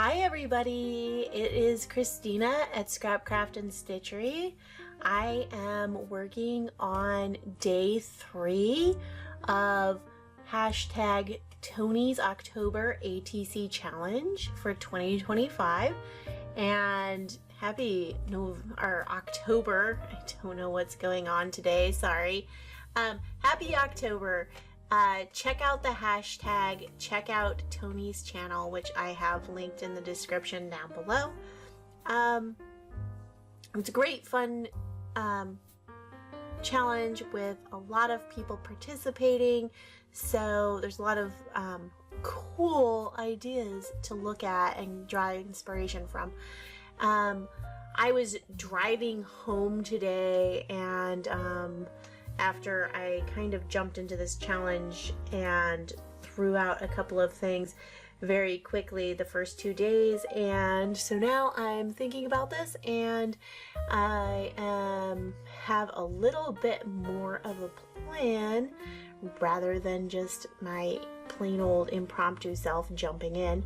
Hi everybody, it is Christina at Scrapcraft and Stitchery. I am working on day 3 of hashtag Tony's October ATC Challenge for 2025, and happy October. I don't know what's going on today, sorry. Happy October. Check out the hashtag, check out Tony's channel, which I have linked in the description down below. It's a great fun challenge with a lot of people participating, so there's a lot of cool ideas to look at and draw inspiration from. I was driving home today, and after I kind of jumped into this challenge and threw out a couple of things very quickly the first 2 days, and so now I'm thinking about this, and I have a little bit more of a plan rather than just my plain old impromptu self jumping in.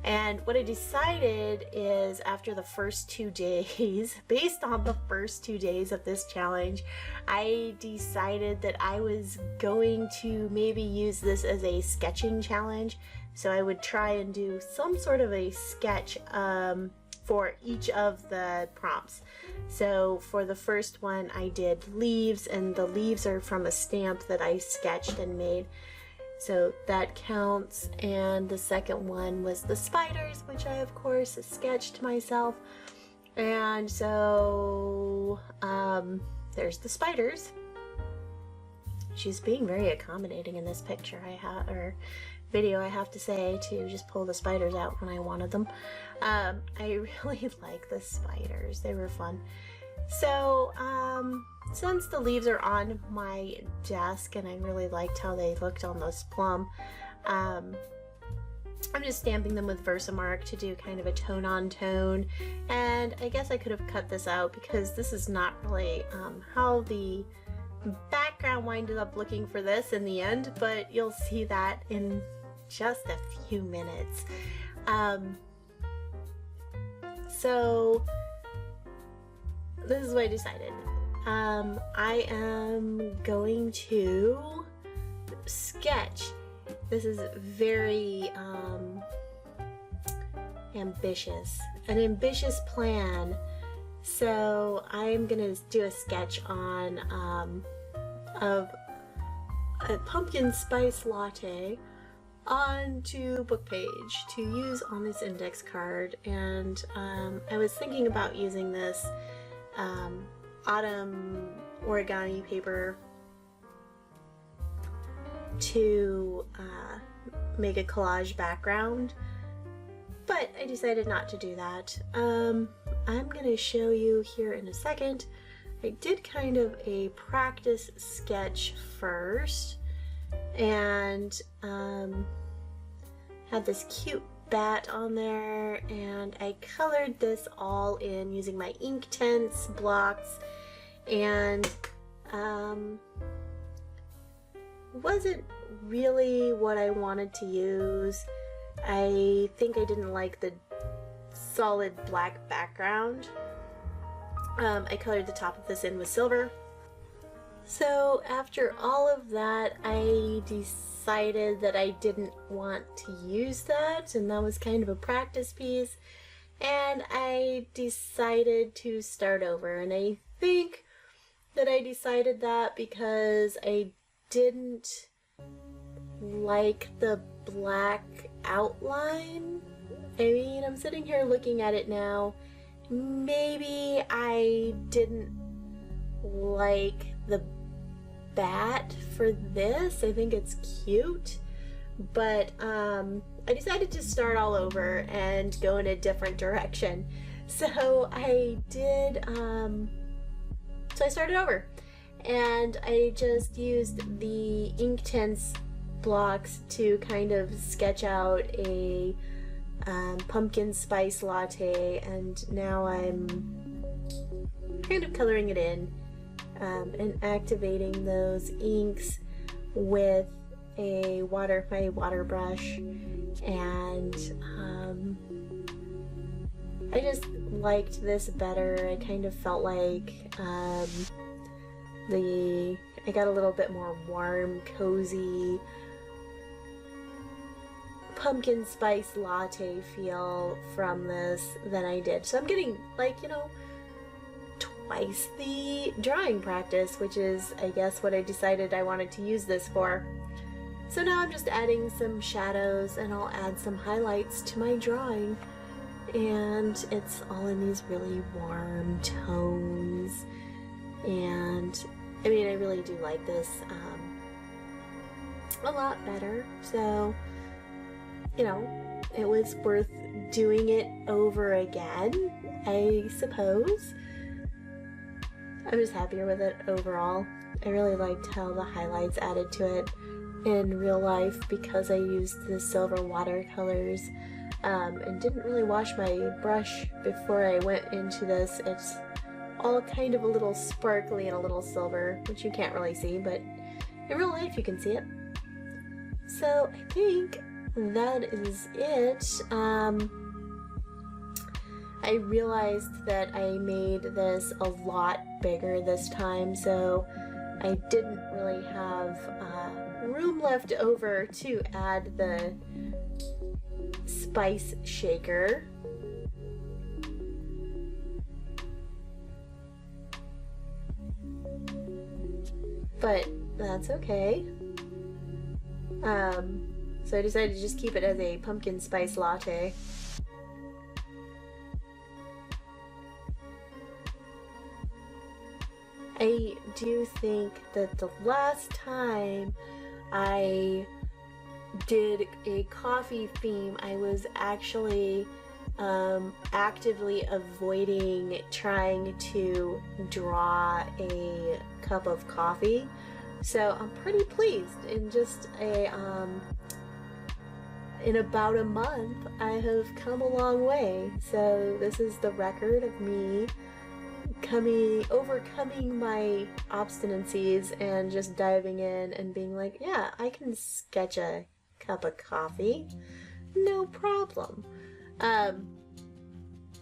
And what I decided is, after the first 2 days, based on the first 2 days of this challenge, I decided that I was going to maybe use this as a sketching challenge. So I would try and do some sort of a sketch for each of the prompts. So for the first one, I did leaves, and the leaves are from a stamp that I sketched and made. So that counts. And the second one was the spiders, which I of course sketched myself. And so there's the spiders. She's being very accommodating in this picture or video, I have to say, to just pull the spiders out when I wanted them. I really like the spiders, they were fun. So since the leaves are on my desk and I really liked how they looked on this plum, I'm just stamping them with Versamark to do kind of a tone on tone. And I guess I could have cut this out because this is not really how the background winded up looking for this in the end, but you'll see that in just a few minutes. So this is what I decided. I am going to sketch. This is very ambitious, an ambitious plan. So I'm gonna do a sketch on of a pumpkin spice latte onto book page to use on this index card. And I was thinking about using this autumn origami paper to make a collage background, but I decided not to do that. I'm going to show you here in a second. I did kind of a practice sketch first, and had this cute bat on there, and I colored this all in using my Inktense blocks, and wasn't really what I wanted to use. I think I didn't like the solid black background. I colored the top of this in with silver. So after all of that, I decided that I didn't want to use that, and that was kind of a practice piece, and I decided to start over. And I think that I decided that because I didn't like the black outline. I mean, I'm sitting here looking at it now. Maybe I didn't like the bat for this. I think it's cute, but I decided to start all over and go in a different direction. So I did, so I started over, and I just used the Inktense blocks to kind of sketch out a pumpkin spice latte, and now I'm kind of coloring it in and activating those inks with my water brush, and I just liked this better. I kind of felt like I got a little bit more warm, cozy, pumpkin spice latte feel from this than I did. So I'm getting, like, you know, twice the drawing practice, which is, I guess, what I decided I wanted to use this for. So now I'm just adding some shadows, and I'll add some highlights to my drawing. And it's all in these really warm tones. And I mean, I really do like this a lot better. So, you know, it was worth doing it over again, I suppose. I'm just happier with it overall. I really liked how the highlights added to it in real life because I used the silver watercolors and didn't really wash my brush before I went into this. It's all kind of a little sparkly and a little silver, which you can't really see, but in real life you can see it. So I think that is it. I realized that I made this a lot bigger this time, so I didn't really have room left over to add the spice shaker. But that's okay. So I decided to just keep it as a pumpkin spice latte. I do think that the last time I did a coffee theme, I was actually actively avoiding trying to draw a cup of coffee. So I'm pretty pleased. In just in about a month, I have come a long way. So this is the record of me overcoming my obstinacies and just diving in and being like, yeah, I can sketch a cup of coffee, no problem.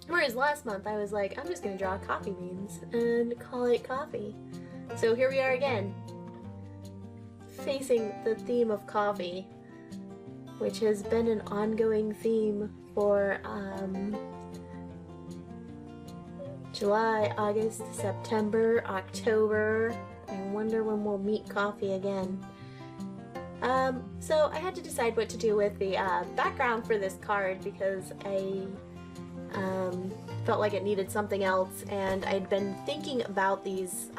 Whereas last month I was like, I'm just gonna draw coffee beans and call it coffee. So here we are again, facing the theme of coffee, which has been an ongoing theme for July, August, September, October. I wonder when we'll meet coffee again. So I had to decide what to do with the background for this card because I felt like it needed something else, and I'd been thinking about these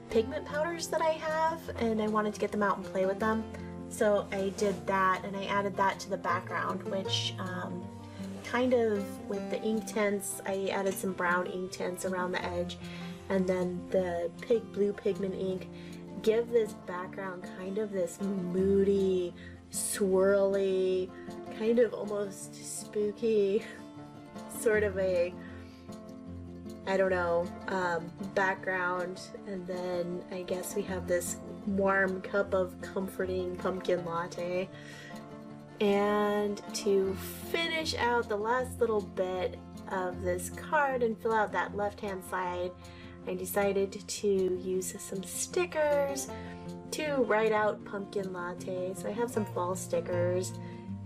pigment powders that I have, and I wanted to get them out and play with them. So I did that, and I added that to the background, which kind of, with the ink tints, I added some brown ink tints around the edge, and then the blue pigment ink give this background kind of this moody, swirly, kind of almost spooky sort of a, I don't know, background. And then I guess we have this warm cup of comforting pumpkin latte. And to finish out the last little bit of this card and fill out that left-hand side, I decided to use some stickers to write out pumpkin latte. So I have some fall stickers,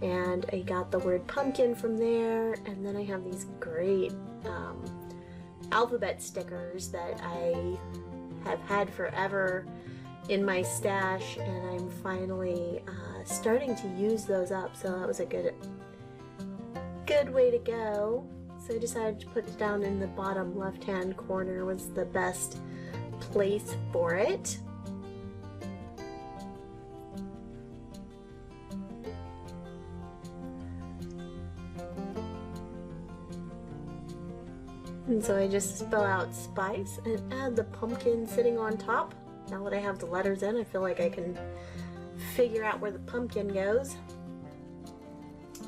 and I got the word pumpkin from there, and then I have these great alphabet stickers that I have had forever in my stash, and I'm finally starting to use those up, so that was a good way to go. So I decided to put it down in the bottom left-hand corner was the best place for it. And so I just spell out spice and add the pumpkin sitting on top. Now that I have the letters in, I feel like I can figure out where the pumpkin goes.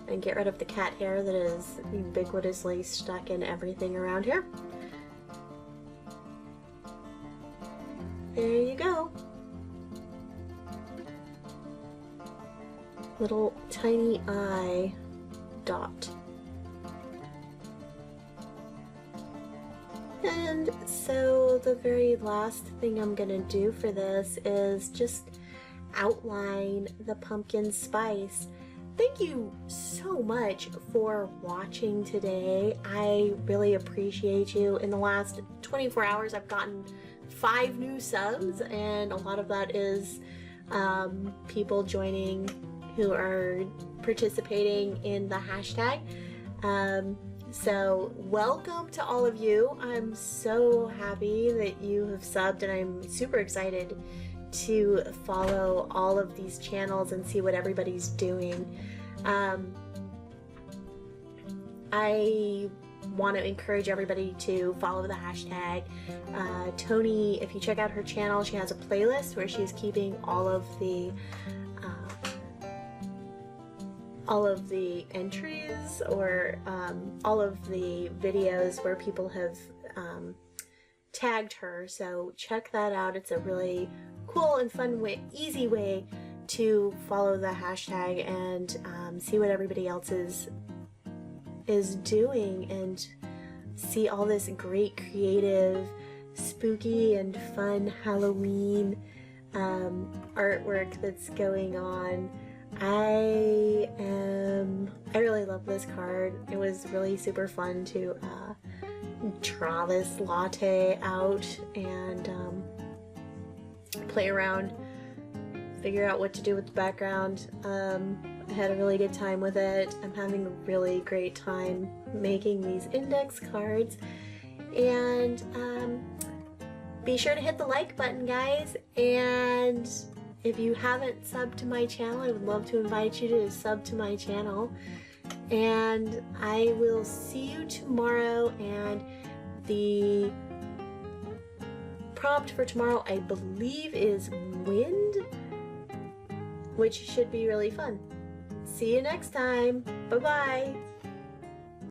And get rid of the cat hair that is ubiquitously stuck in everything around here. There you go. Little tiny eye dot. And so the very last thing I'm gonna do for this is just outline the pumpkin spice. Thank you so much for watching today. I really appreciate you. In the last 24 hours, I've gotten 5 new subs, and a lot of that is people joining who are participating in the hashtag. So welcome to all of you. I'm so happy that you have subbed, and I'm super excited to follow all of these channels and see what everybody's doing. I want to encourage everybody to follow the hashtag. Tony, if you check out her channel, she has a playlist where she's keeping all of the entries, or all of the videos where people have tagged her. So check that out. It's a really cool and fun way, easy way to follow the hashtag and see what everybody else is doing, and see all this great creative, spooky and fun Halloween artwork that's going on. I really love this card. It was really super fun to draw this latte out and play around, figure out what to do with the background. I had a really good time with it. I'm having a really great time making these index cards. And be sure to hit the like button, guys. And if you haven't subbed to my channel, I would love to invite you to sub to my channel. And I will see you tomorrow. And the prompt for tomorrow, I believe, is wind, which should be really fun. See you next time. Bye-bye.